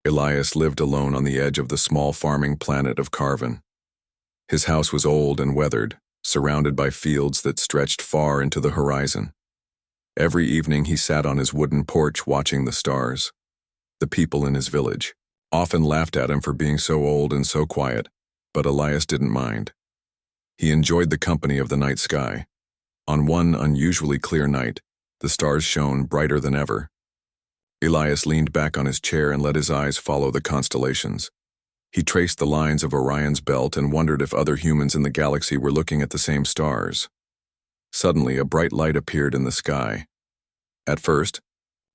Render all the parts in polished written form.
Elias lived alone on the edge of the small farming planet of Carven. His house was old and weathered, surrounded by fields that stretched far into the horizon. Every evening he sat on his wooden porch watching the stars. The people in his village often laughed at him for being so old and so quiet, but Elias didn't mind. He enjoyed the company of the night sky. On one unusually clear night, the stars shone brighter than ever. Elias leaned back on his chair and let his eyes follow the constellations. He traced the lines of Orion's belt and wondered if other humans in the galaxy were looking at the same stars. Suddenly, a bright light appeared in the sky. At first,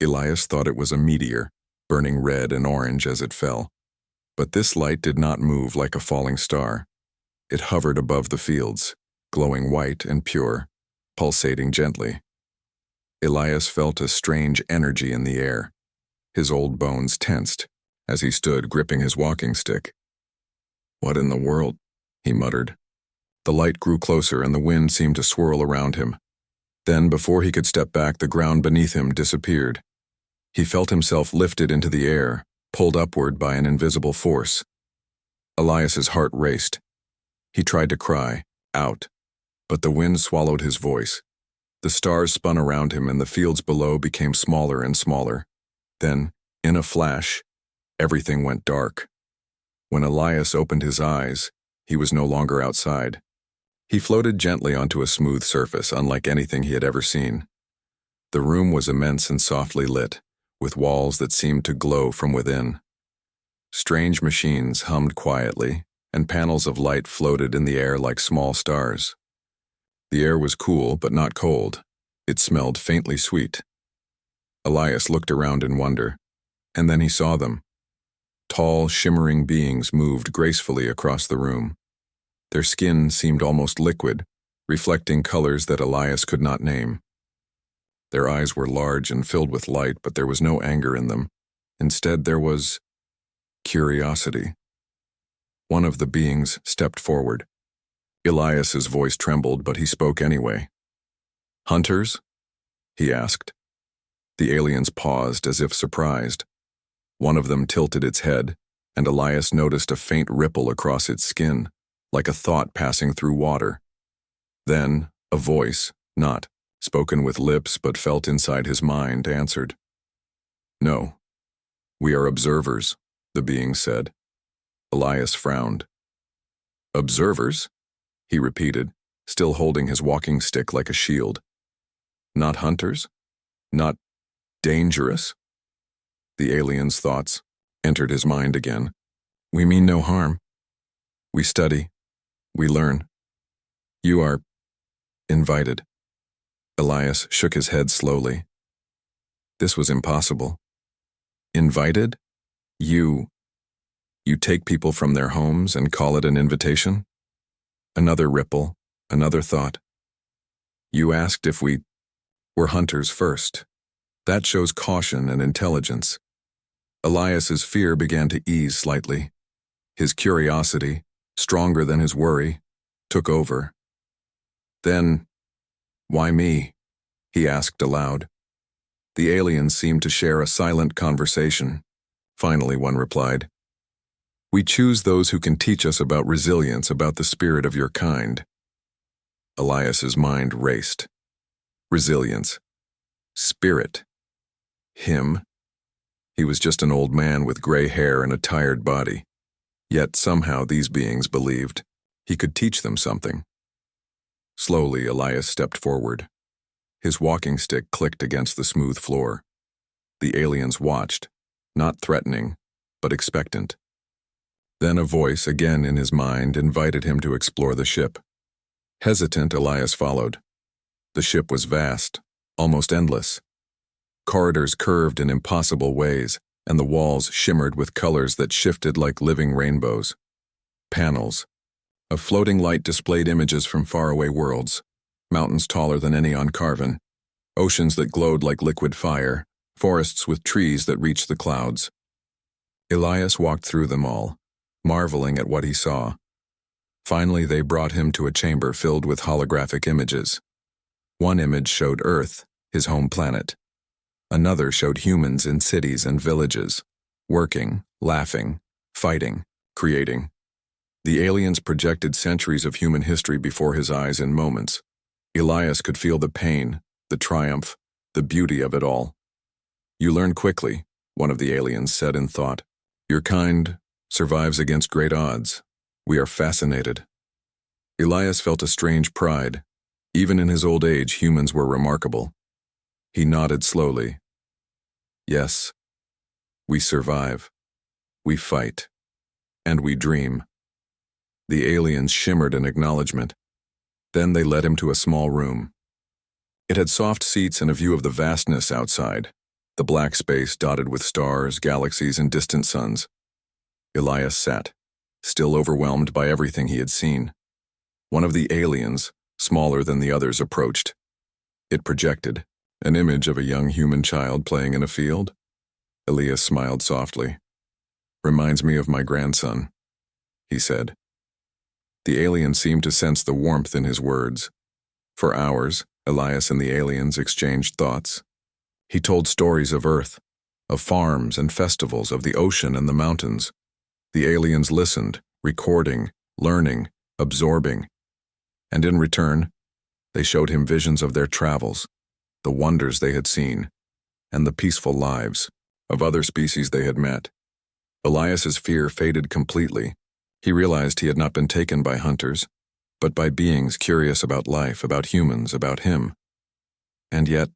Elias thought it was a meteor, burning red and orange as it fell. But this light did not move like a falling star. It hovered above the fields, glowing white and pure, pulsating gently. Elias felt a strange energy in the air. His old bones tensed as he stood gripping his walking stick. "What in the world?" he muttered. The light grew closer and the wind seemed to swirl around him. Then, before he could step back, the ground beneath him disappeared. He felt himself lifted into the air, pulled upward by an invisible force. Elias's heart raced. He tried to cry, out, but the wind swallowed his voice. The stars spun around him and the fields below became smaller and smaller. Then, in a flash, everything went dark. When Elias opened his eyes, he was no longer outside. He floated gently onto a smooth surface, unlike anything he had ever seen. The room was immense and softly lit, with walls that seemed to glow from within. Strange machines hummed quietly, and panels of light floated in the air like small stars. The air was cool but not cold. It smelled faintly sweet. Elias looked around in wonder, and then he saw them. Tall, shimmering beings moved gracefully across the room. Their skin seemed almost liquid, reflecting colors that Elias could not name. Their eyes were large and filled with light, but there was no anger in them. Instead, there was curiosity. One of the beings stepped forward. Elias's voice trembled, but he spoke anyway. "Hunters?" he asked. The aliens paused as if surprised. One of them tilted its head, and Elias noticed a faint ripple across its skin, like a thought passing through water. Then, a voice, not spoken with lips but felt inside his mind, answered. "No. We are observers," the being said. Elias frowned. "Observers?" he repeated, still holding his walking stick like a shield. "Not hunters? Not dangerous?" The alien's thoughts entered his mind again. "We mean no harm. We study. We learn. You are invited." Elias shook his head slowly. This was impossible. "Invited? You take people from their homes and call it an invitation?" Another ripple, another thought. "You asked if we were hunters first. That shows caution and intelligence." Elias's fear began to ease slightly. His curiosity, stronger than his worry, took over. "Then, why me?" he asked aloud. The aliens seemed to share a silent conversation. Finally, one replied, "We choose those who can teach us about resilience, about the spirit of your kind." Elias's mind raced. Resilience. Spirit. Him. He was just an old man with gray hair and a tired body. Yet somehow these beings believed he could teach them something. Slowly, Elias stepped forward. His walking stick clicked against the smooth floor. The aliens watched, not threatening, but expectant. Then a voice, again in his mind, invited him to explore the ship. Hesitant, Elias followed. The ship was vast, almost endless. Corridors curved in impossible ways, and the walls shimmered with colors that shifted like living rainbows. Panels. A floating light displayed images from faraway worlds, mountains taller than any on Carven, oceans that glowed like liquid fire, forests with trees that reached the clouds. Elias walked through them all, marveling at what he saw. Finally, they brought him to a chamber filled with holographic images. One image showed Earth, his home planet. Another showed humans in cities and villages, working, laughing, fighting, creating. The aliens projected centuries of human history before his eyes in moments. Elias could feel the pain, the triumph, the beauty of it all. "You learn quickly," one of the aliens said in thought. "Your kind survives against great odds. We are fascinated." Elias felt a strange pride. Even in his old age, humans were remarkable. He nodded slowly. "Yes, we survive. We fight. And we dream." The aliens shimmered in acknowledgement. Then they led him to a small room. It had soft seats and a view of the vastness outside, the black space dotted with stars, galaxies, and distant suns. Elias sat, still overwhelmed by everything he had seen. One of the aliens, smaller than the others, approached. It projected an image of a young human child playing in a field. Elias smiled softly. "Reminds me of my grandson," he said. The alien seemed to sense the warmth in his words. For hours, Elias and the aliens exchanged thoughts. He told stories of Earth, of farms and festivals, of the ocean and the mountains. The aliens listened, recording, learning, absorbing. And in return, they showed him visions of their travels, the wonders they had seen, and the peaceful lives of other species they had met. Elias's fear faded completely. He realized he had not been taken by hunters, but by beings curious about life, about humans, about him. And yet,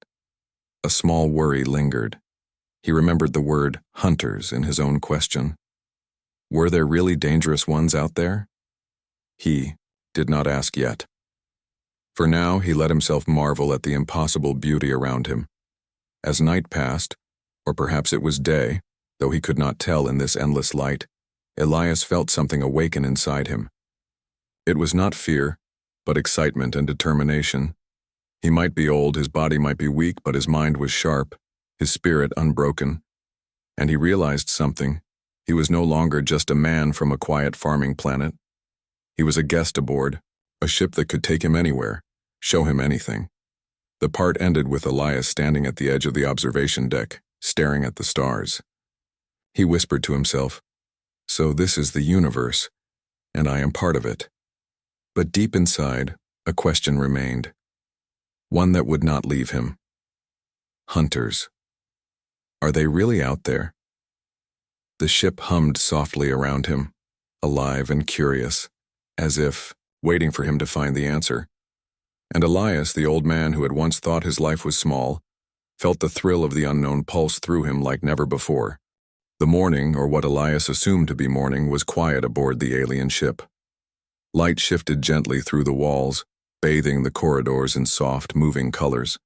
a small worry lingered. He remembered the word hunters in his own question. Were there really dangerous ones out there? He did not ask yet. For now, he let himself marvel at the impossible beauty around him. As night passed, or perhaps it was day, though he could not tell in this endless light, Elias felt something awaken inside him. It was not fear, but excitement and determination. He might be old, his body might be weak, but his mind was sharp, his spirit unbroken. And he realized something. He was no longer just a man from a quiet farming planet. He was a guest aboard, a ship that could take him anywhere, show him anything. The part ended with Elias standing at the edge of the observation deck, staring at the stars. He whispered to himself, "So this is the universe, and I am part of it." But deep inside, a question remained, one that would not leave him. Hunters. Are they really out there? The ship hummed softly around him, alive and curious, as if waiting for him to find the answer. And Elias, the old man who had once thought his life was small, felt the thrill of the unknown pulse through him like never before. The morning, or what Elias assumed to be morning, was quiet aboard the alien ship. Light shifted gently through the walls, bathing the corridors in soft, moving colors.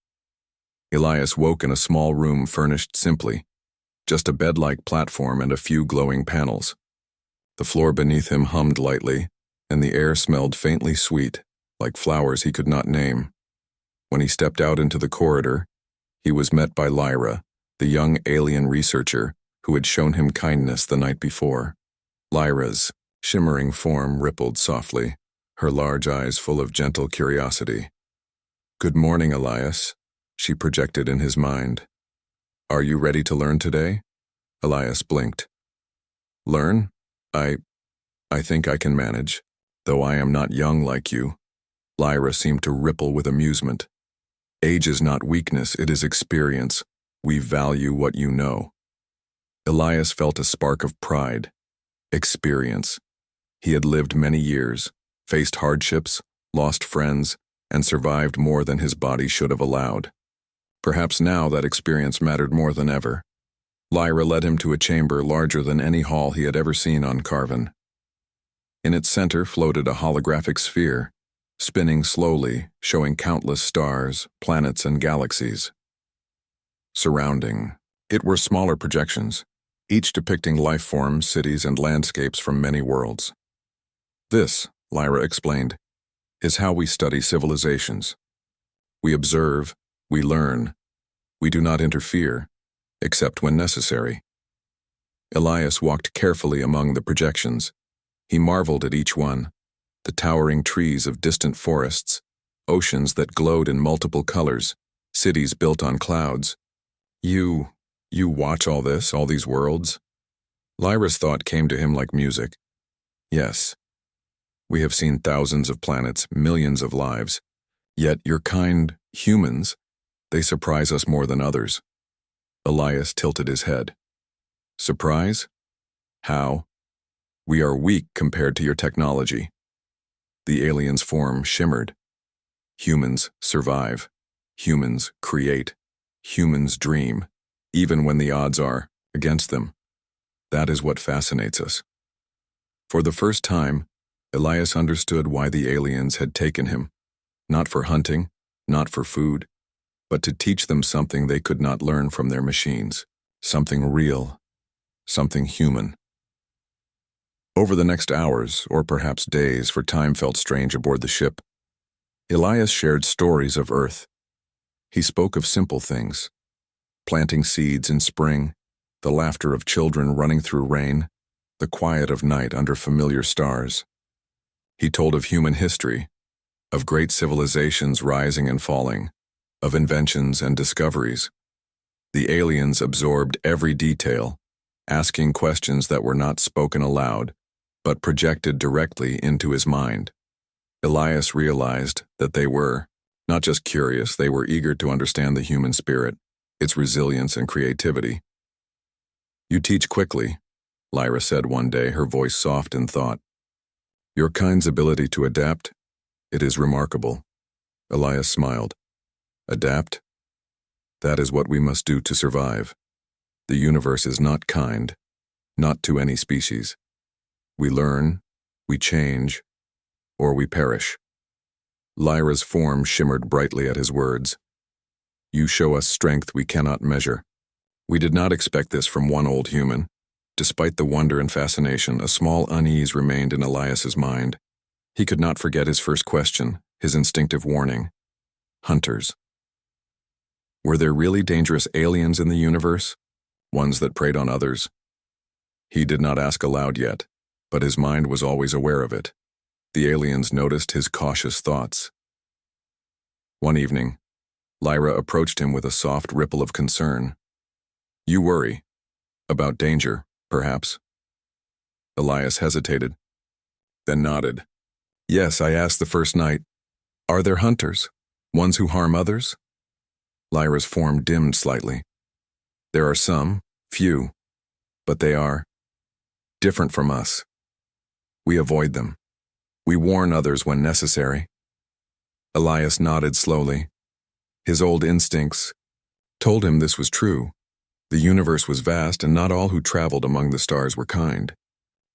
Elias woke in a small room furnished simply, just a bed-like platform and a few glowing panels. The floor beneath him hummed lightly, and the air smelled faintly sweet, like flowers he could not name. When he stepped out into the corridor, he was met by Lyra, the young alien researcher who had shown him kindness the night before. Lyra's shimmering form rippled softly, her large eyes full of gentle curiosity. "Good morning, Elias," she projected in his mind. "Are you ready to learn today?" Elias blinked. "Learn? I think I can manage, though I am not young like you." Lyra seemed to ripple with amusement. "Age is not weakness, it is experience. We value what you know." Elias felt a spark of pride. Experience. He had lived many years, faced hardships, lost friends, and survived more than his body should have allowed. Perhaps now that experience mattered more than ever. Lyra led him to a chamber larger than any hall he had ever seen on Carven. In its center floated a holographic sphere, spinning slowly, showing countless stars, planets, and galaxies. Surrounding it were smaller projections, each depicting life forms, cities, and landscapes from many worlds. "This," Lyra explained, "is how we study civilizations. We observe, we learn, we do not interfere, except when necessary." Elias walked carefully among the projections. He marveled at each one, the towering trees of distant forests, oceans that glowed in multiple colors, cities built on clouds. You watch all this, all these worlds?" Lyra's thought came to him like music. Yes, we have seen thousands of planets, millions of lives. Yet your kind, humans, they surprise us more than others. Elias tilted his head. Surprise? How? We are weak compared to your technology. The alien's form shimmered. Humans survive. Humans create. Humans dream, even when the odds are against them. That is what fascinates us. For the first time, Elias understood why the aliens had taken him, not for hunting, not for food, but to teach them something they could not learn from their machines, something real, something human. Over the next hours, or perhaps days, for time felt strange aboard the ship, Elias shared stories of Earth. He spoke of simple things, planting seeds in spring, the laughter of children running through rain, the quiet of night under familiar stars. He told of human history, of great civilizations rising and falling, of inventions and discoveries. The aliens absorbed every detail, asking questions that were not spoken aloud, but projected directly into his mind. Elias realized that they were not just curious, they were eager to understand the human spirit, its resilience and creativity. You teach quickly, Lyra said one day, her voice soft in thought. Your kind's ability to adapt, it is remarkable. Elias smiled. Adapt? That is what we must do to survive. The universe is not kind, not to any species. We learn, we change, or we perish. Lyra's form shimmered brightly at his words. You show us strength we cannot measure. We did not expect this from one old human. Despite the wonder and fascination, a small unease remained in Elias's mind. He could not forget his first question, his instinctive warning. Hunters. Were there really dangerous aliens in the universe? Ones that preyed on others? He did not ask aloud yet, but his mind was always aware of it. The aliens noticed his cautious thoughts. One evening, Lyra approached him with a soft ripple of concern. You worry. About danger, perhaps? Elias hesitated, then nodded. Yes, I asked the first night. Are there hunters? Ones who harm others? Lyra's form dimmed slightly. There are some, few, but they are different from us. We avoid them. We warn others when necessary. Elias nodded slowly. His old instincts told him this was true. The universe was vast, and not all who traveled among the stars were kind.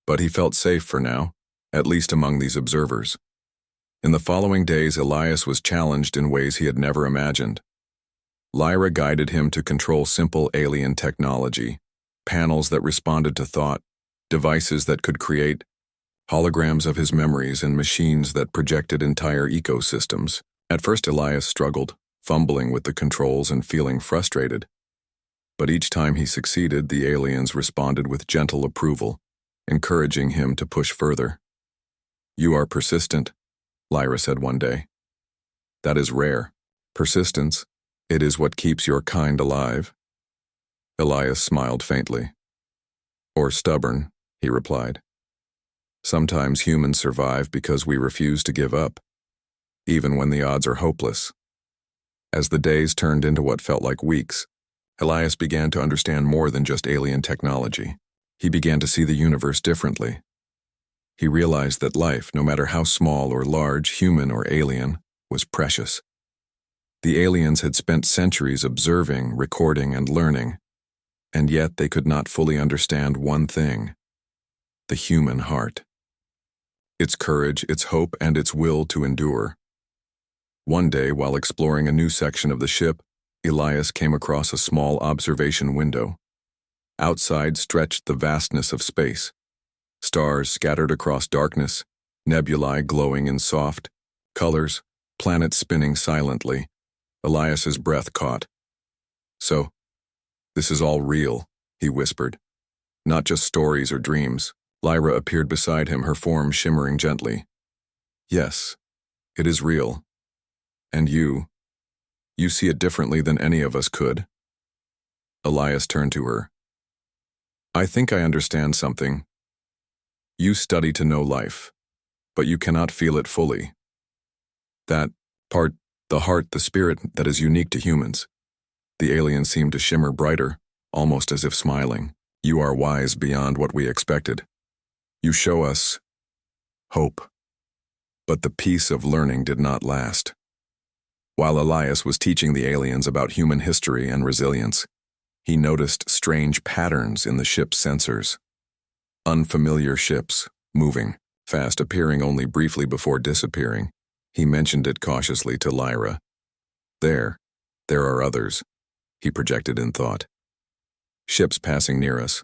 But he felt safe for now, at least among these observers. In the following days, Elias was challenged in ways he had never imagined. Lyra guided him to control simple alien technology, panels that responded to thought, devices that could create holograms of his memories, and machines that projected entire ecosystems. At first, Elias struggled, fumbling with the controls and feeling frustrated. But each time he succeeded, the aliens responded with gentle approval, encouraging him to push further. You are persistent, Lyra said one day. That is rare. Persistence, it is what keeps your kind alive. Elias smiled faintly. Or stubborn, he replied. Sometimes humans survive because we refuse to give up, even when the odds are hopeless. As the days turned into what felt like weeks, Elias began to understand more than just alien technology. He began to see the universe differently. He realized that life, no matter how small or large, human or alien, was precious. The aliens had spent centuries observing, recording, and learning, and yet they could not fully understand one thing: the human heart. Its courage, its hope, and its will to endure. One day, while exploring a new section of the ship, Elias came across a small observation window. Outside stretched the vastness of space. Stars scattered across darkness, nebulae glowing in soft colors, planets spinning silently. Elias's breath caught. So, this is all real, he whispered. Not just stories or dreams. Lyra appeared beside him, her form shimmering gently. Yes, it is real. And you see it differently than any of us could. Elias turned to her. I think I understand something. You study to know life, but you cannot feel it fully. That part, the heart, the spirit that is unique to humans. The alien seemed to shimmer brighter, almost as if smiling. You are wise beyond what we expected. You show us hope. But the peace of learning did not last. While Elias was teaching the aliens about human history and resilience, he noticed strange patterns in the ship's sensors. Unfamiliar ships, moving, fast, appearing only briefly before disappearing. He mentioned it cautiously to Lyra. There are others, he projected in thought. Ships passing near us.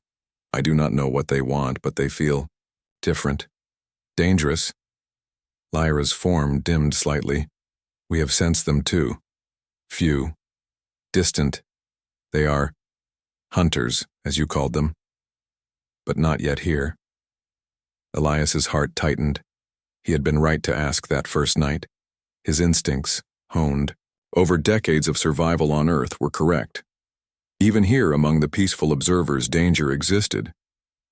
I do not know what they want, but they feel different, dangerous. Lyra's form dimmed slightly. We have sensed them too. Few, distant. They are hunters, as you called them, but not yet here. Elias's heart tightened. He had been right to ask that first night. His instincts, honed over decades of survival on Earth, were correct. Even here among the peaceful observers, danger existed.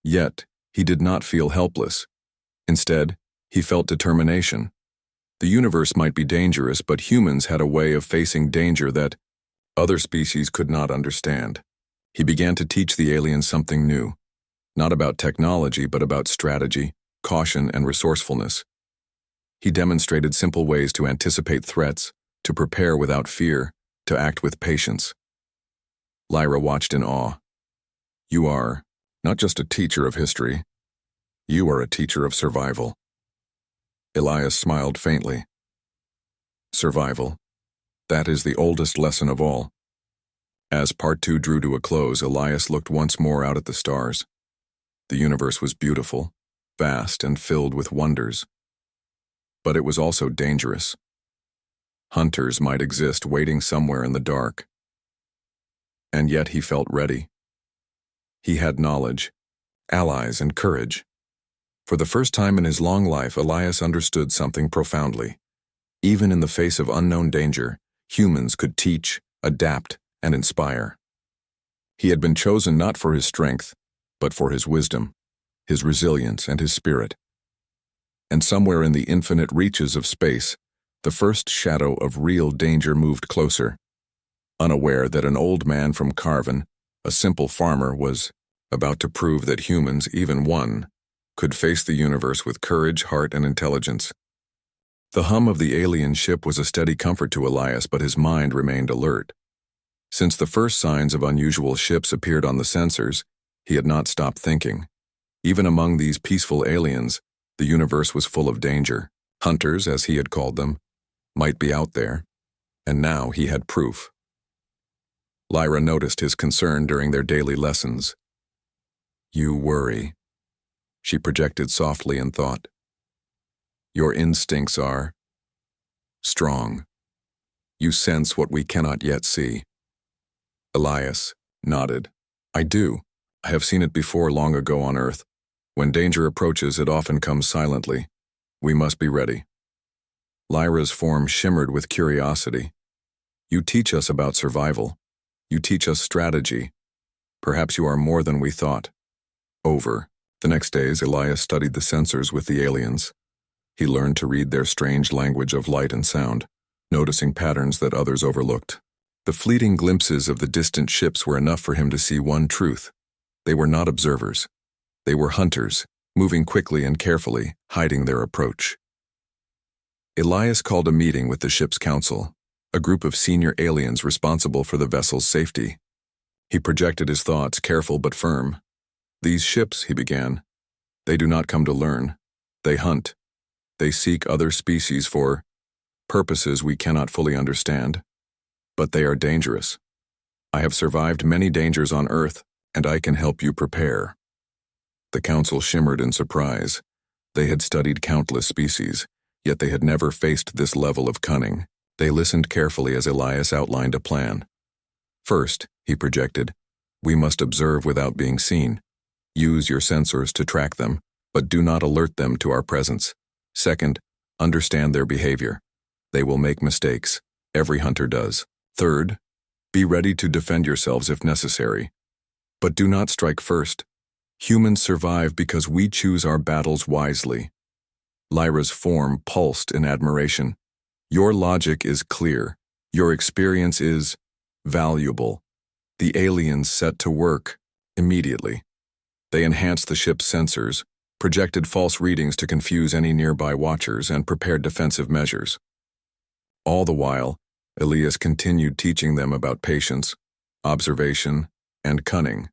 Yet, he did not feel helpless. Instead, he felt determination. The universe might be dangerous, but humans had a way of facing danger that other species could not understand. He began to teach the aliens something new, not about technology, but about strategy, caution, and resourcefulness. He demonstrated simple ways to anticipate threats, to prepare without fear, to act with patience. Lyra watched in awe. You are not just a teacher of history, you are a teacher of survival. Elias smiled faintly. Survival. That is the oldest lesson of all. As part 2 drew to a close, Elias looked once more out at the stars. The universe was beautiful, vast, and filled with wonders. But it was also dangerous. Hunters might exist waiting somewhere in the dark. And yet he felt ready. He had knowledge, allies, and courage. For the first time in his long life, Elias understood something profoundly. Even in the face of unknown danger, humans could teach, adapt, and inspire. He had been chosen not for his strength, but for his wisdom, his resilience, and his spirit. And somewhere in the infinite reaches of space, the first shadow of real danger moved closer. Unaware that an old man from Carven, a simple farmer, was about to prove that humans, even one, could face the universe with courage, heart, and intelligence. The hum of the alien ship was a steady comfort to Elias, but his mind remained alert. Since the first signs of unusual ships appeared on the sensors, he had not stopped thinking. Even among these peaceful aliens, the universe was full of danger. Hunters, as he had called them, might be out there, and now he had proof. Lyra noticed his concern during their daily lessons. You worry, she projected softly in thought. Your instincts are strong. You sense what we cannot yet see. Elias nodded. I do. I have seen it before long ago on Earth. When danger approaches, it often comes silently. We must be ready. Lyra's form shimmered with curiosity. You teach us about survival. You teach us strategy. Perhaps you are more than we thought. Over. The next days, Elias studied the sensors with the aliens. He learned to read their strange language of light and sound, noticing patterns that others overlooked. The fleeting glimpses of the distant ships were enough for him to see one truth. They were not observers. They were hunters, moving quickly and carefully, hiding their approach. Elias called a meeting with the ship's council, a group of senior aliens responsible for the vessel's safety. He projected his thoughts, careful but firm. These ships, he began, they do not come to learn. They hunt. They seek other species for purposes we cannot fully understand. But they are dangerous. I have survived many dangers on Earth, and I can help you prepare. The council shimmered in surprise. They had studied countless species, yet they had never faced this level of cunning. They listened carefully as Elias outlined a plan. First, he projected, we must observe without being seen. Use your sensors to track them, but do not alert them to our presence. Second, understand their behavior. They will make mistakes. Every hunter does. Third, be ready to defend yourselves if necessary. But do not strike first. Humans survive because we choose our battles wisely. Lyra's form pulsed in admiration. Your logic is clear. Your experience is valuable. The aliens set to work immediately. They enhanced the ship's sensors, projected false readings to confuse any nearby watchers, and prepared defensive measures. All the while, Elias continued teaching them about patience, observation, and cunning.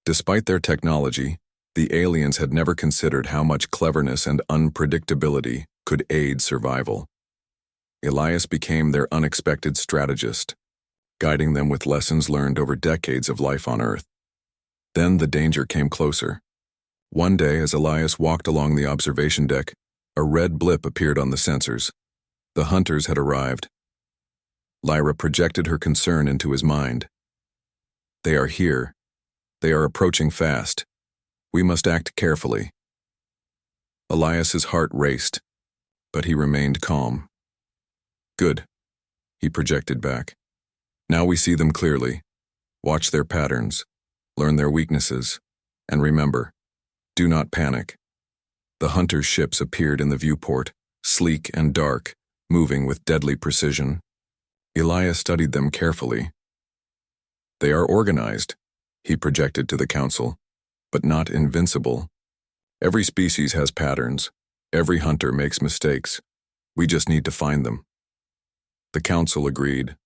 Despite their technology, the aliens had never considered how much cleverness and unpredictability could aid survival. Elias became their unexpected strategist, guiding them with lessons learned over decades of life on Earth. Then the danger came closer. One day, as Elias walked along the observation deck, a red blip appeared on the sensors. The hunters had arrived. Lyra projected her concern into his mind. They are here. They are approaching fast. We must act carefully. Elias's heart raced, but he remained calm. Good, he projected back. Now we see them clearly. Watch their patterns, learn their weaknesses, and remember, do not panic. The hunters' ships appeared in the viewport, sleek and dark, moving with deadly precision. Elias studied them carefully. They are organized, he projected to the council, but not invincible. Every species has patterns. Every hunter makes mistakes. We just need to find them. The council agreed,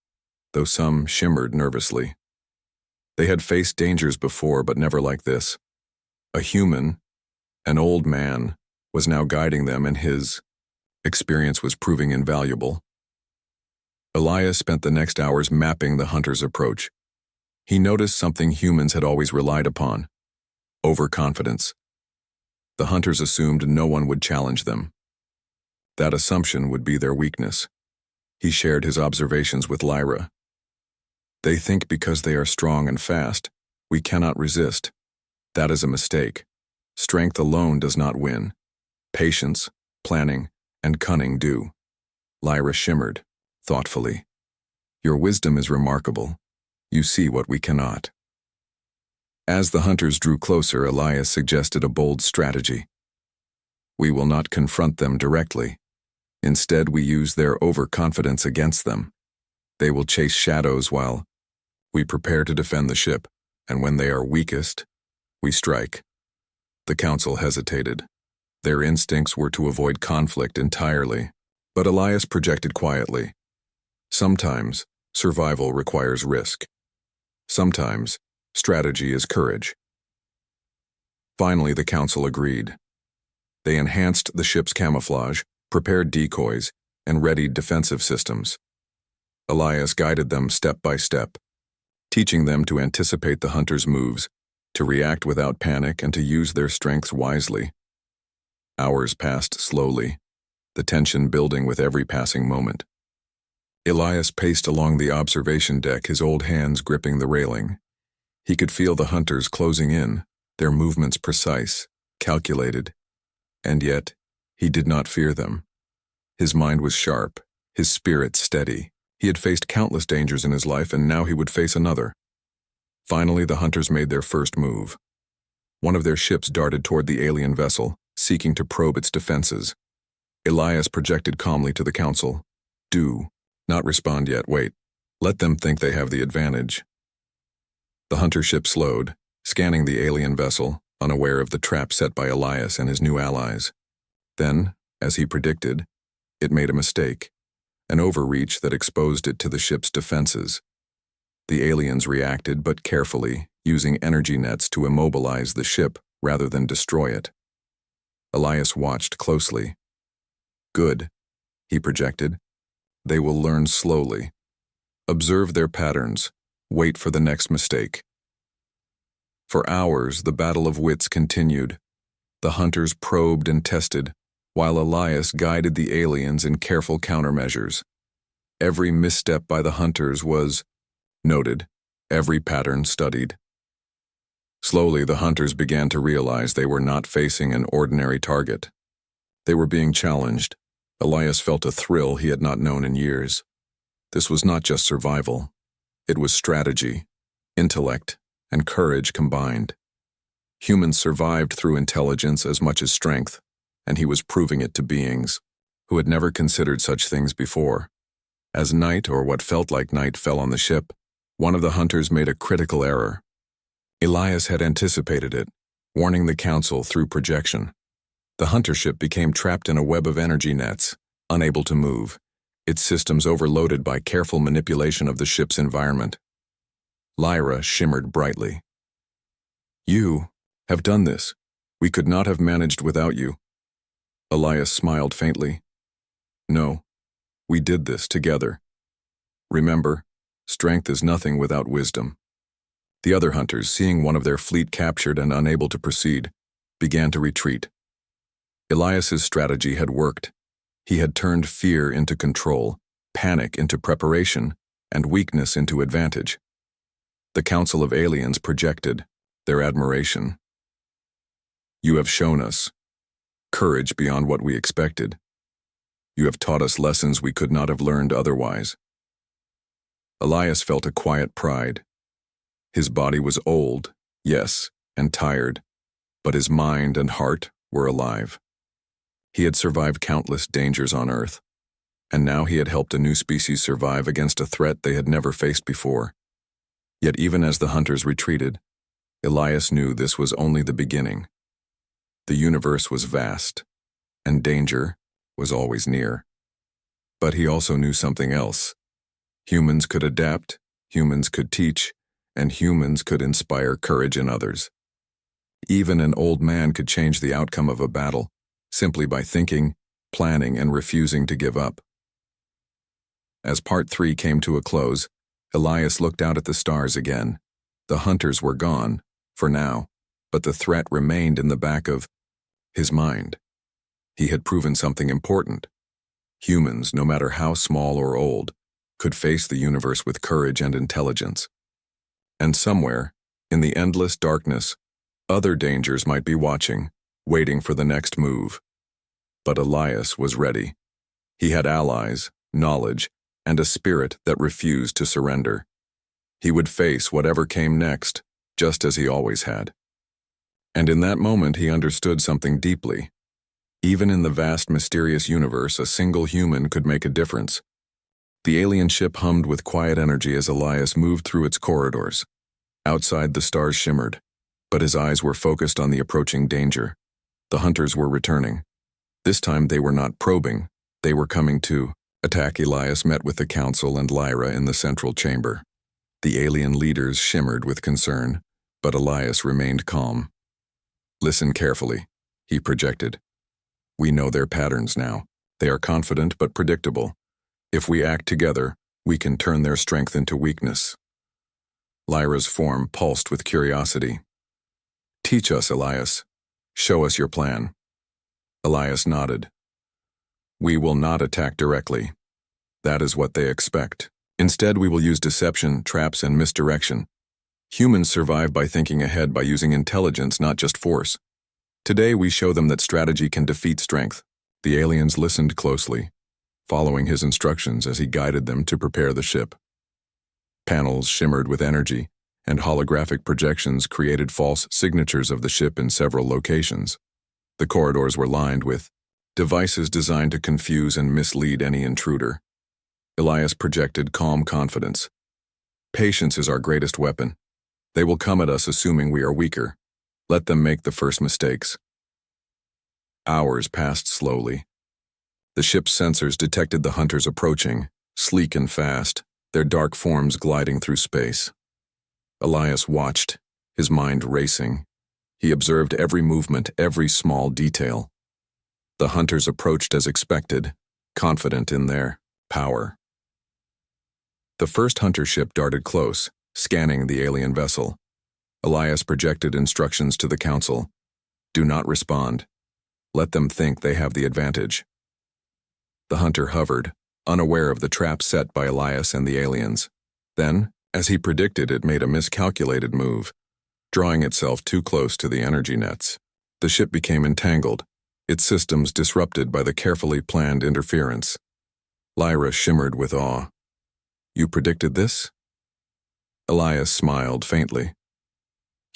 though some shimmered nervously. They had faced dangers before, but never like this. A human, an old man, was now guiding them, and his experience was proving invaluable. Elias spent the next hours mapping the hunter's approach. He noticed something humans had always relied upon: overconfidence. The hunters assumed no one would challenge them. That assumption would be their weakness. He shared his observations with Lyra. They think because they are strong and fast, we cannot resist. That is a mistake. Strength alone does not win. Patience, planning, and cunning do. Lyra shimmered, thoughtfully. Your wisdom is remarkable. You see what we cannot. As the hunters drew closer, Elias suggested a bold strategy. We will not confront them directly. Instead, we use their overconfidence against them. They will chase shadows while we prepare to defend the ship, and when they are weakest, we strike. The council hesitated. Their instincts were to avoid conflict entirely, but Elias projected quietly. Sometimes, survival requires risk. Sometimes, strategy is courage. Finally, the council agreed. They enhanced the ship's camouflage, prepared decoys, and readied defensive systems. Elias guided them step by step, teaching them to anticipate the hunters' moves, to react without panic, and to use their strengths wisely. Hours passed slowly, the tension building with every passing moment. Elias paced along the observation deck, his old hands gripping the railing. He could feel the hunters closing in, their movements precise, calculated, and yet he did not fear them. His mind was sharp, his spirit steady. He had faced countless dangers in his life, and now he would face another. Finally, the hunters made their first move. One of their ships darted toward the alien vessel, seeking to probe its defenses. Elias projected calmly to the council. Do not respond yet, wait. Let them think they have the advantage. The hunter ship slowed, scanning the alien vessel, unaware of the trap set by Elias and his new allies. Then, as he predicted, it made a mistake, an overreach that exposed it to the ship's defenses. The aliens reacted, but carefully, using energy nets to immobilize the ship rather than destroy it. Elias watched closely. Good, he projected. They will learn slowly. Observe their patterns. Wait for the next mistake. For hours, the battle of wits continued. The hunters probed and tested, while Elias guided the aliens in careful countermeasures. Every misstep by the hunters was noted, every pattern studied. Slowly, the hunters began to realize they were not facing an ordinary target. They were being challenged. Elias felt a thrill he had not known in years. This was not just survival. It was strategy, intellect, and courage combined. Humans survived through intelligence as much as strength, and he was proving it to beings who had never considered such things before. As night, or what felt like night, fell on the ship, one of the hunters made a critical error. Elias had anticipated it, warning the council through projection. The hunter ship became trapped in a web of energy nets, unable to move, its systems overloaded by careful manipulation of the ship's environment. Lyra shimmered brightly. "You have done this. We could not have managed without you." Elias smiled faintly. "No, we did this together. Remember, strength is nothing without wisdom." The other hunters, seeing one of their fleet captured and unable to proceed, began to retreat. Elias's strategy had worked. He had turned fear into control, panic into preparation, and weakness into advantage. The Council of Aliens projected their admiration. "You have shown us courage beyond what we expected. You have taught us lessons we could not have learned otherwise." Elias felt a quiet pride. His body was old, yes, and tired, but his mind and heart were alive. He had survived countless dangers on Earth, and now he had helped a new species survive against a threat they had never faced before. Yet even as the hunters retreated, Elias knew this was only the beginning. The universe was vast, and danger was always near. But he also knew something else. Humans could adapt, humans could teach, and humans could inspire courage in others. Even an old man could change the outcome of a battle, simply by thinking, planning, and refusing to give up. As Part 3 came to a close, Elias looked out at the stars again. The hunters were gone, for now, but the threat remained in the back of his mind. He had proven something important. Humans, no matter how small or old, could face the universe with courage and intelligence. And somewhere, in the endless darkness, other dangers might be watching, waiting for the next move. But Elias was ready. He had allies, knowledge, and a spirit that refused to surrender. He would face whatever came next, just as he always had. And in that moment he understood something deeply. Even in the vast, mysterious universe, a single human could make a difference. The alien ship hummed with quiet energy as Elias moved through its corridors. Outside, the stars shimmered, but his eyes were focused on the approaching danger. The hunters were returning. This time they were not probing, they were coming to attack. Elias met with the council and Lyra in the central chamber. The alien leaders shimmered with concern, but Elias remained calm. "Listen carefully," he projected. "We know their patterns now. They are confident but predictable. If we act together, we can turn their strength into weakness." Lyra's form pulsed with curiosity. "Teach us, Elias. Show us your plan." Elias nodded. "We will not attack directly. That is what they expect. Instead, we will use deception, traps, and misdirection. Humans survive by thinking ahead, by using intelligence, not just force. Today, we show them that strategy can defeat strength." The aliens listened closely, following his instructions as he guided them to prepare the ship. Panels shimmered with energy, and holographic projections created false signatures of the ship in several locations. The corridors were lined with devices designed to confuse and mislead any intruder. Elias projected calm confidence. "Patience is our greatest weapon. They will come at us assuming we are weaker. Let them make the first mistakes." Hours passed slowly. The ship's sensors detected the hunters approaching, sleek and fast, their dark forms gliding through space. Elias watched, his mind racing. He observed every movement, every small detail. The hunters approached as expected, confident in their power. The first hunter ship darted close, scanning the alien vessel. Elias projected instructions to the council. "Do not respond. Let them think they have the advantage." The hunter hovered, unaware of the trap set by Elias and the aliens. Then, as he predicted, it made a miscalculated move, drawing itself too close to the energy nets. The ship became entangled, its systems disrupted by the carefully planned interference. Lyra shimmered with awe. "You predicted this?" Elias smiled faintly.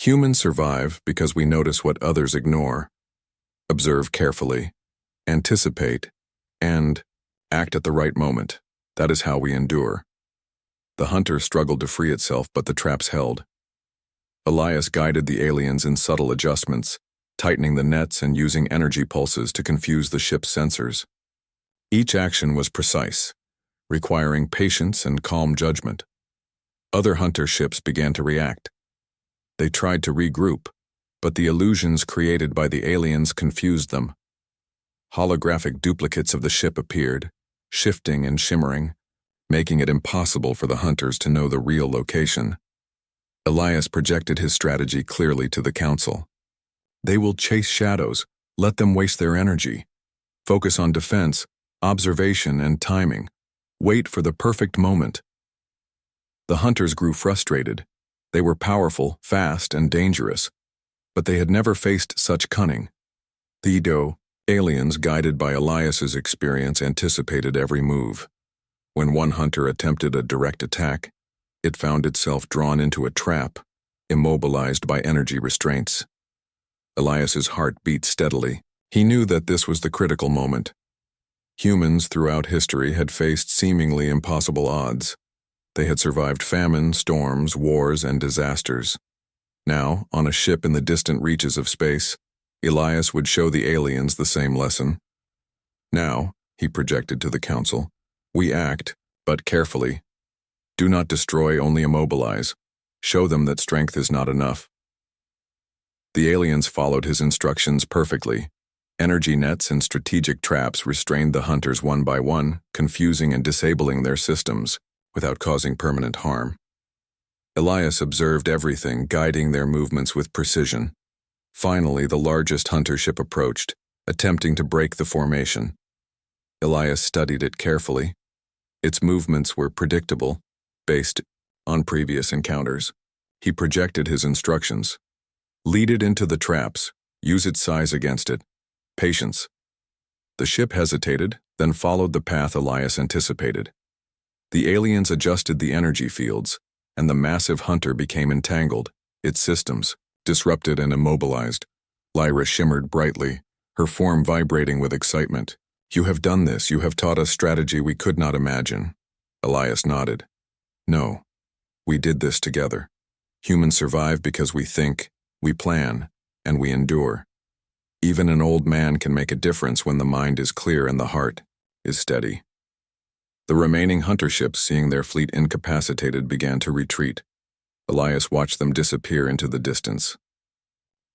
Humans survive because we notice what others ignore, observe carefully, anticipate, and act at the right moment. That is how we endure. The hunter struggled to free itself, but the traps held. Elias guided the aliens in subtle adjustments, tightening the nets and using energy pulses to confuse the ship's sensors. Each action was precise, requiring patience and calm judgment. Other hunter ships began to react. They tried to regroup, but the illusions created by the aliens confused them. Holographic duplicates of the ship appeared, shifting and shimmering, making it impossible for the hunters to know the real location. Elias projected his strategy clearly to the council. They will chase shadows, let them waste their energy. Focus on defense, observation, and timing. Wait for the perfect moment. The hunters grew frustrated. They were powerful, fast, and dangerous, but they had never faced such cunning. The aliens, guided by Elias's experience, anticipated every move. When one hunter attempted a direct attack, it found itself drawn into a trap, immobilized by energy restraints. Elias's heart beat steadily. He knew that this was the critical moment. Humans throughout history had faced seemingly impossible odds. They had survived famine, storms, wars, and disasters. Now, on a ship in the distant reaches of space, Elias would show the aliens the same lesson. Now, he projected to the council, we act, but carefully. Do not destroy, only immobilize. Show them that strength is not enough. The aliens followed his instructions perfectly. Energy nets and strategic traps restrained the hunters one by one, confusing and disabling their systems, without causing permanent harm. Elias observed everything, guiding their movements with precision. Finally, the largest hunter ship approached, attempting to break the formation. Elias studied it carefully. Its movements were predictable, based on previous encounters. He projected his instructions. Lead it into the traps. Use its size against it. Patience. The ship hesitated, then followed the path Elias anticipated. The aliens adjusted the energy fields, and the massive hunter became entangled, its systems disrupted and immobilized. Lyra shimmered brightly, her form vibrating with excitement. You have done this. You have taught us strategy we could not imagine. Elias nodded. No, we did this together. Humans survive because we think, we plan, and we endure. Even an old man can make a difference when the mind is clear and the heart is steady. The remaining hunter ships, seeing their fleet incapacitated, began to retreat. Elias watched them disappear into the distance.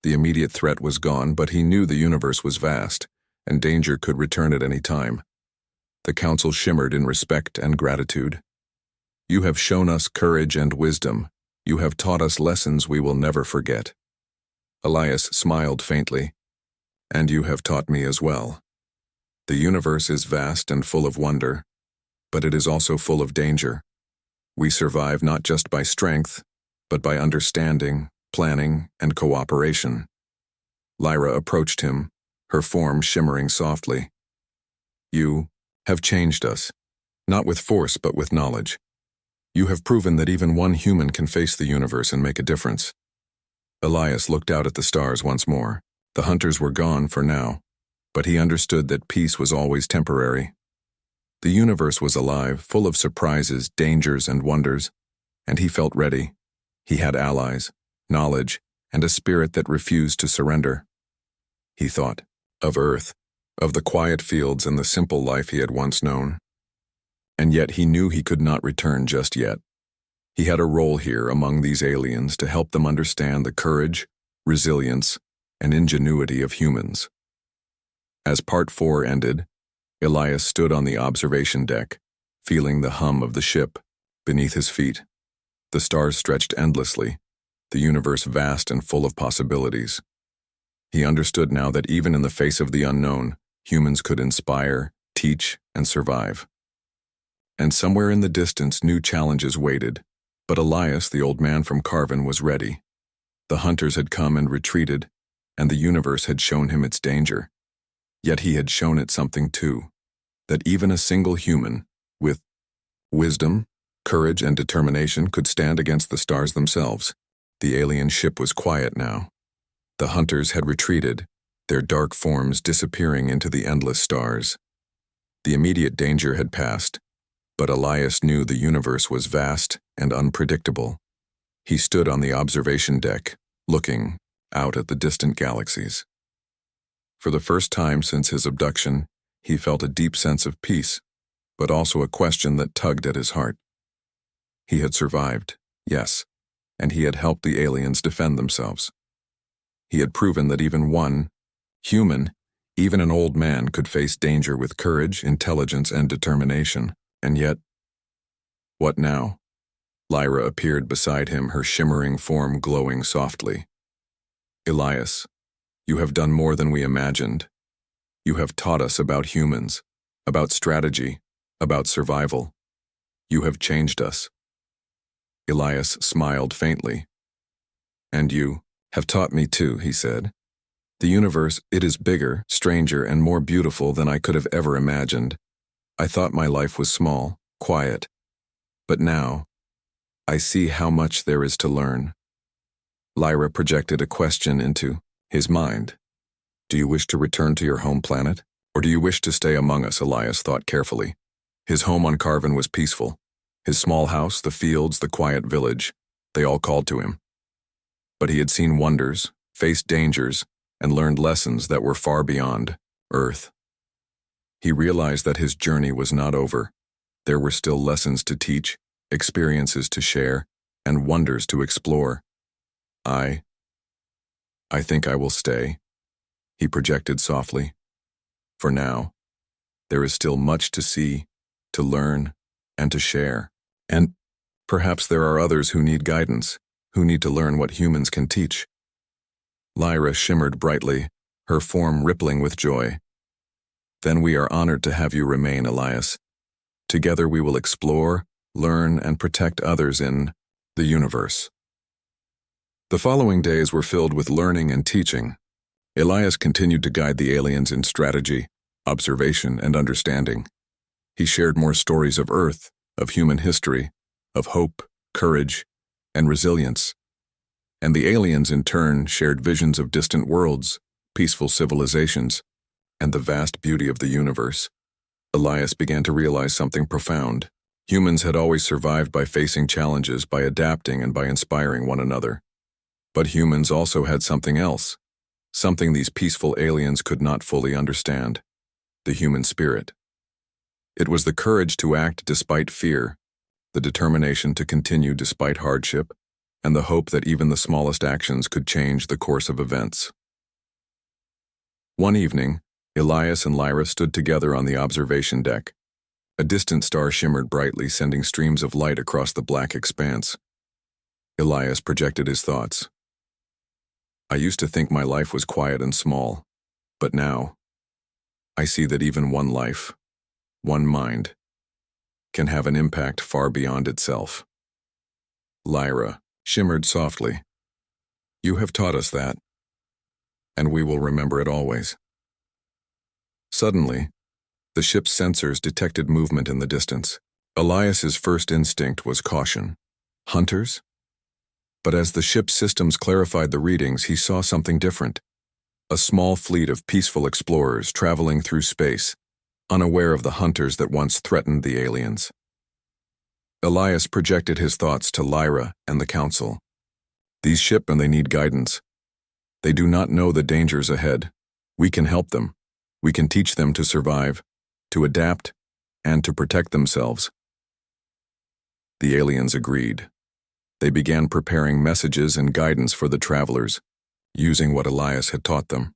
The immediate threat was gone, but he knew the universe was vast, and danger could return at any time. The council shimmered in respect and gratitude. You have shown us courage and wisdom. You have taught us lessons we will never forget. Elias smiled faintly. And you have taught me as well. The universe is vast and full of wonder, but it is also full of danger. We survive not just by strength, but by understanding, planning, and cooperation. Lyra approached him, her form shimmering softly. You have changed us, not with force but with knowledge. You have proven that even one human can face the universe and make a difference. Elias looked out at the stars once more. The hunters were gone for now, but he understood that peace was always temporary. The universe was alive, full of surprises, dangers, and wonders, and he felt ready. He had allies, knowledge, and a spirit that refused to surrender. He thought of Earth, of the quiet fields and the simple life he had once known. And yet he knew he could not return just yet. He had a role here among these aliens to help them understand the courage, resilience, and ingenuity of humans. As Part 4 ended, Elias stood on the observation deck, feeling the hum of the ship beneath his feet. The stars stretched endlessly, the universe vast and full of possibilities. He understood now that even in the face of the unknown, humans could inspire, teach, and survive. And somewhere in the distance, new challenges waited, but Elias, the old man from Carven, was ready. The hunters had come and retreated, and the universe had shown him its danger. Yet he had shown it something too, that even a single human, with wisdom, courage, and determination, could stand against the stars themselves. The alien ship was quiet now. The hunters had retreated, their dark forms disappearing into the endless stars. The immediate danger had passed, but Elias knew the universe was vast and unpredictable. He stood on the observation deck, looking out at the distant galaxies. For the first time since his abduction, he felt a deep sense of peace, but also a question that tugged at his heart. He had survived, yes, and he had helped the aliens defend themselves. He had proven that even one, human, even an old man could face danger with courage, intelligence, and determination. And yet, what now? Lyra appeared beside him, her shimmering form glowing softly. Elias, you have done more than we imagined. You have taught us about humans, about strategy, about survival. You have changed us. Elias smiled faintly. And you have taught me too, he said. The universe, it is bigger, stranger, and more beautiful than I could have ever imagined. I thought my life was small, quiet. But now, I see how much there is to learn. Lyra projected a question into his mind. Do you wish to return to your home planet, or do you wish to stay among us? Elias thought carefully. His home on Carven was peaceful. His small house, the fields, the quiet village, they all called to him. But he had seen wonders, faced dangers, and learned lessons that were far beyond Earth. He realized that his journey was not over. There were still lessons to teach, experiences to share, and wonders to explore. I think I will stay, he projected softly. For now, there is still much to see, to learn, and to share. And perhaps there are others who need guidance, who need to learn what humans can teach. Lyra shimmered brightly, her form rippling with joy. Then we are honored to have you remain, Elias. Together we will explore, learn, and protect others in the universe. The following days were filled with learning and teaching. Elias continued to guide the aliens in strategy, observation, and understanding. He shared more stories of Earth, of human history, of hope, courage, and resilience. And the aliens in turn shared visions of distant worlds, peaceful civilizations, and the vast beauty of the universe. Elias began to realize something profound. Humans had always survived by facing challenges, by adapting, and by inspiring one another. But humans also had something else, something these peaceful aliens could not fully understand: the human spirit. It was the courage to act despite fear, the determination to continue despite hardship, and the hope that even the smallest actions could change the course of events. One evening, Elias and Lyra stood together on the observation deck. A distant star shimmered brightly, sending streams of light across the black expanse. Elias projected his thoughts. I used to think my life was quiet and small, but now, I see that even one life, one mind, can have an impact far beyond itself. Lyra shimmered softly. You have taught us that, and we will remember it always. Suddenly, the ship's sensors detected movement in the distance. Elias's first instinct was caution. Hunters? But as the ship's systems clarified the readings, he saw something different. A small fleet of peaceful explorers traveling through space, unaware of the hunters that once threatened the aliens. Elias projected his thoughts to Lyra and the Council. These shipmen, they need guidance. They do not know the dangers ahead. We can help them. We can teach them to survive, to adapt, and to protect themselves. The aliens agreed. They began preparing messages and guidance for the travelers, using what Elias had taught them.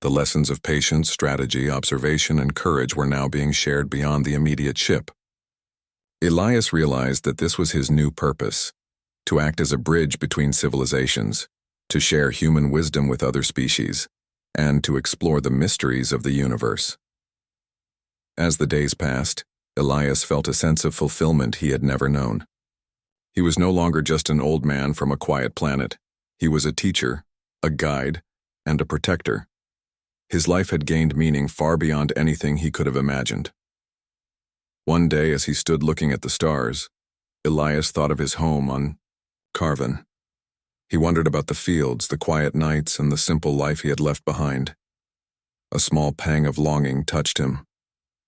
The lessons of patience, strategy, observation, and courage were now being shared beyond the immediate ship. Elias realized that this was his new purpose: to act as a bridge between civilizations, to share human wisdom with other species, and to explore the mysteries of the universe. As the days passed, Elias felt a sense of fulfillment he had never known. He was no longer just an old man from a quiet planet. He was a teacher, a guide, and a protector. His life had gained meaning far beyond anything he could have imagined. One day, as he stood looking at the stars, Elias thought of his home on Carven. He wondered about the fields, the quiet nights, and the simple life he had left behind. A small pang of longing touched him,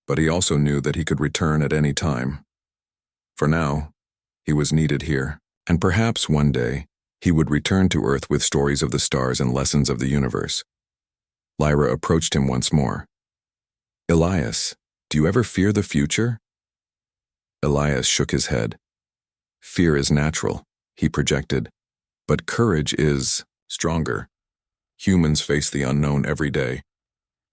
but he also knew that he could return at any time. For now, he was needed here, and perhaps one day, he would return to Earth with stories of the stars and lessons of the universe. Lyra approached him once more. "Elias, do you ever fear the future?" Elias shook his head. "Fear is natural," he projected, "but courage is stronger. Humans face the unknown every day,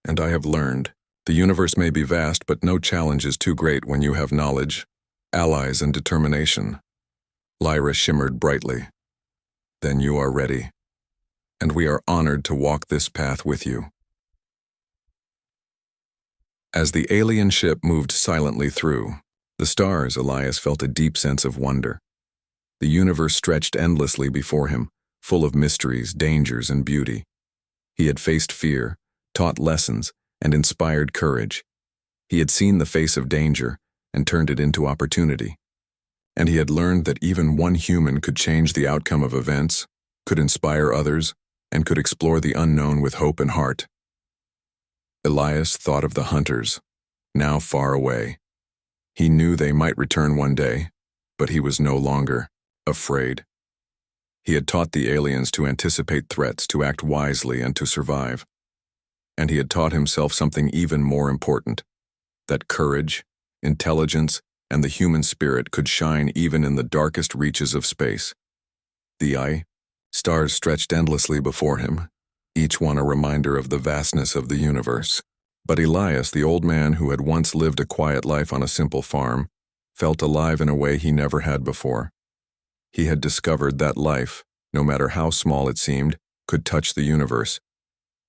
and I have learned, the universe may be vast, but no challenge is too great when you have knowledge, allies, and determination." Lyra shimmered brightly. "Then you are ready, and we are honored to walk this path with you." As the alien ship moved silently through the stars, Elias felt a deep sense of wonder. The universe stretched endlessly before him, full of mysteries, dangers, and beauty. He had faced fear, taught lessons, and inspired courage. He had seen the face of danger and turned it into opportunity. And he had learned that even one human could change the outcome of events, could inspire others, and could explore the unknown with hope and heart. Elias thought of the hunters, now far away. He knew they might return one day, but he was no longer afraid. He had taught the aliens to anticipate threats, to act wisely, and to survive. And he had taught himself something even more important, that courage, intelligence, and the human spirit could shine even in the darkest reaches of space. The stars stretched endlessly before him, each one a reminder of the vastness of the universe. But Elias, the old man who had once lived a quiet life on a simple farm, felt alive in a way he never had before. He had discovered that life, no matter how small it seemed, could touch the universe,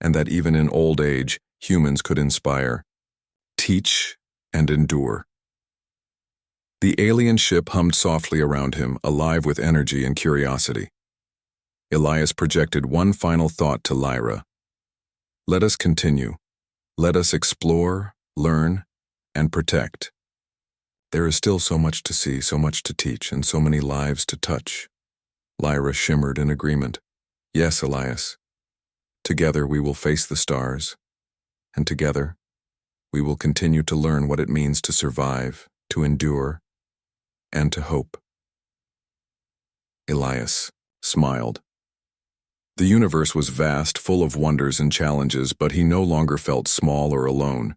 and that even in old age, humans could inspire, teach, and endure. The alien ship hummed softly around him, alive with energy and curiosity. Elias projected one final thought to Lyra. "Let us continue. Let us explore, learn, and protect. There is still so much to see, so much to teach, and so many lives to touch." Lyra shimmered in agreement. "Yes, Elias. Together we will face the stars, and together we will continue to learn what it means to survive, to endure, and to hope." Elias smiled. The universe was vast, full of wonders and challenges, but he no longer felt small or alone.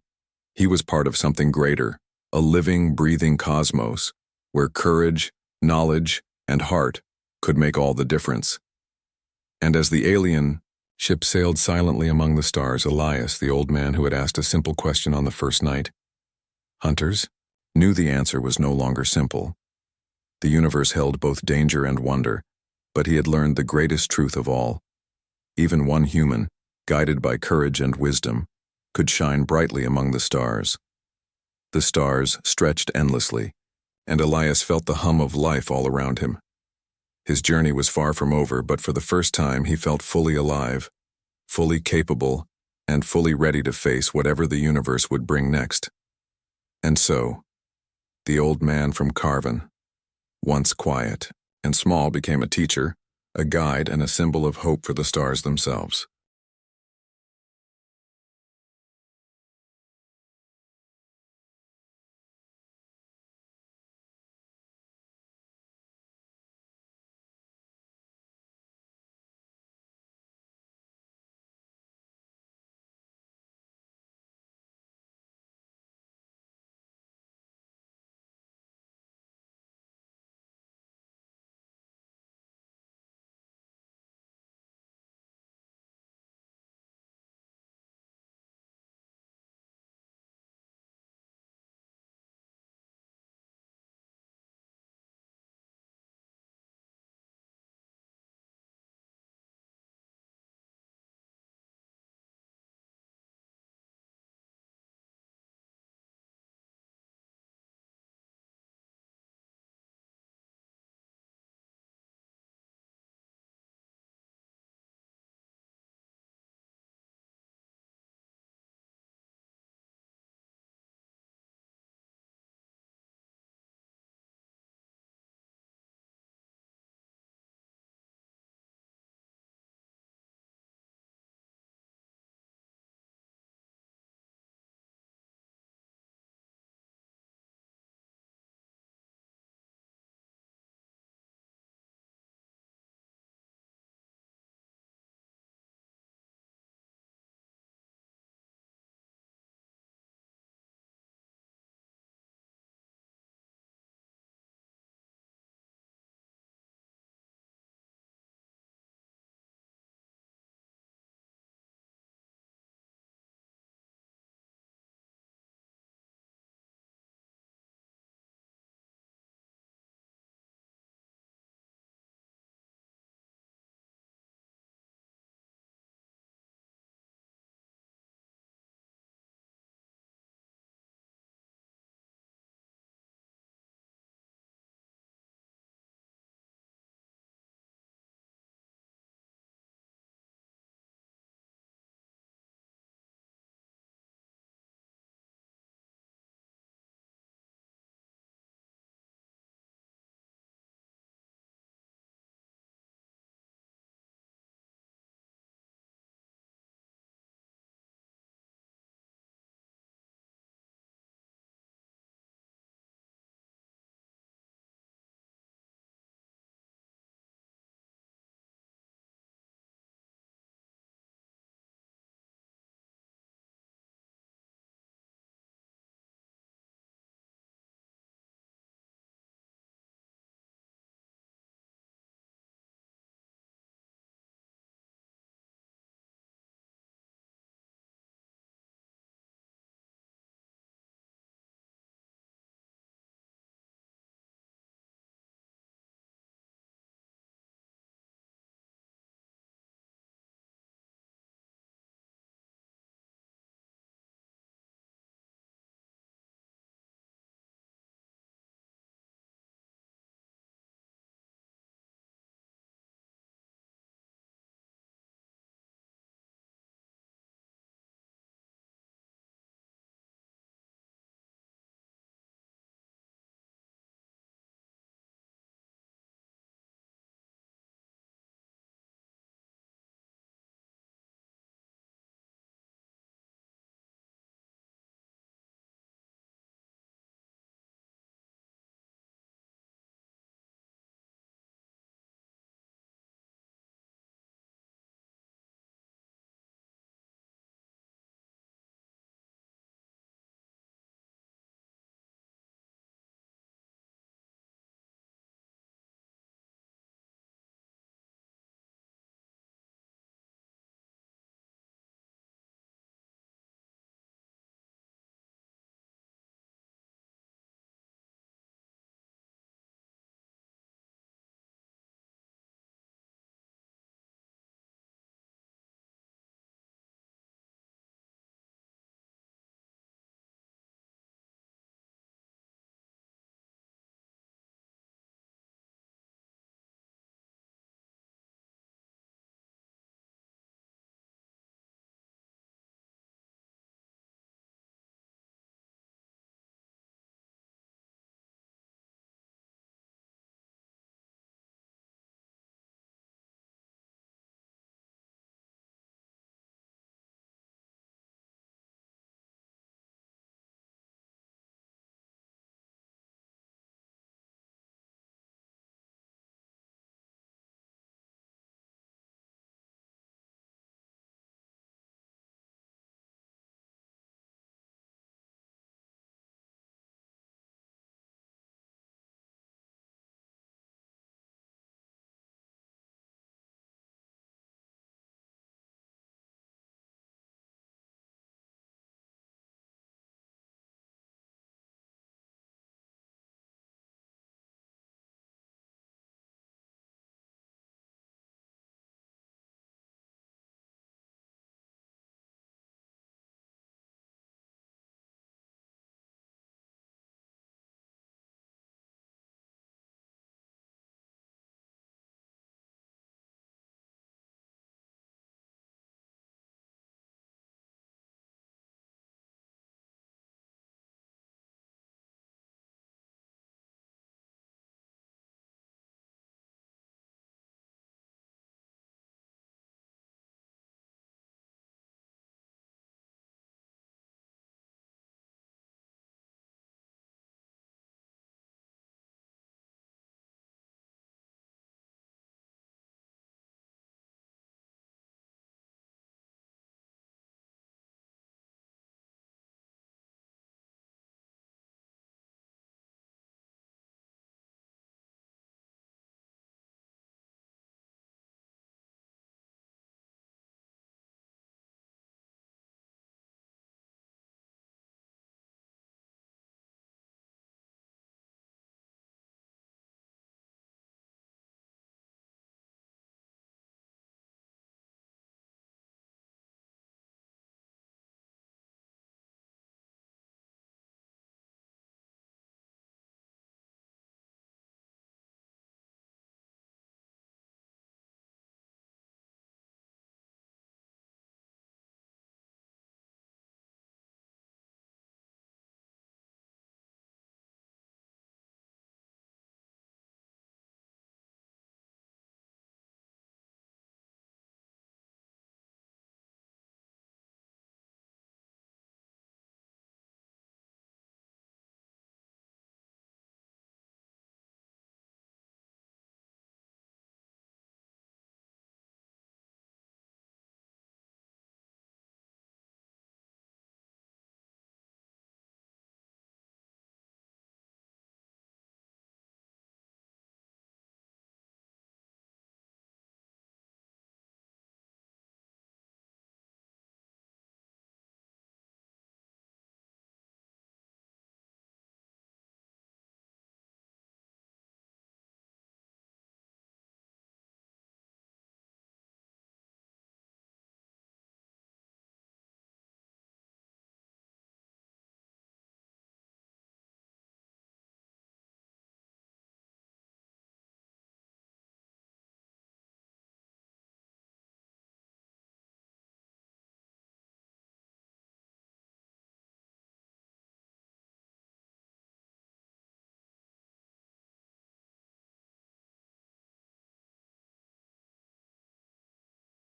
He was part of something greater, a living, breathing cosmos, where courage, knowledge, and heart could make all the difference. And as the alien ship sailed silently among the stars, Elias, the old man who had asked a simple question on the first night, "Hunters?" knew the answer was no longer simple. The universe held both danger and wonder, but he had learned the greatest truth of all. Even one human, guided by courage and wisdom, could shine brightly among the stars. The stars stretched endlessly, and Elias felt the hum of life all around him. His journey was far from over, but for the first time he felt fully alive, fully capable, and fully ready to face whatever the universe would bring next. And so, the old man from Carven, once quiet and small, became a teacher, a guide, and a symbol of hope for the stars themselves.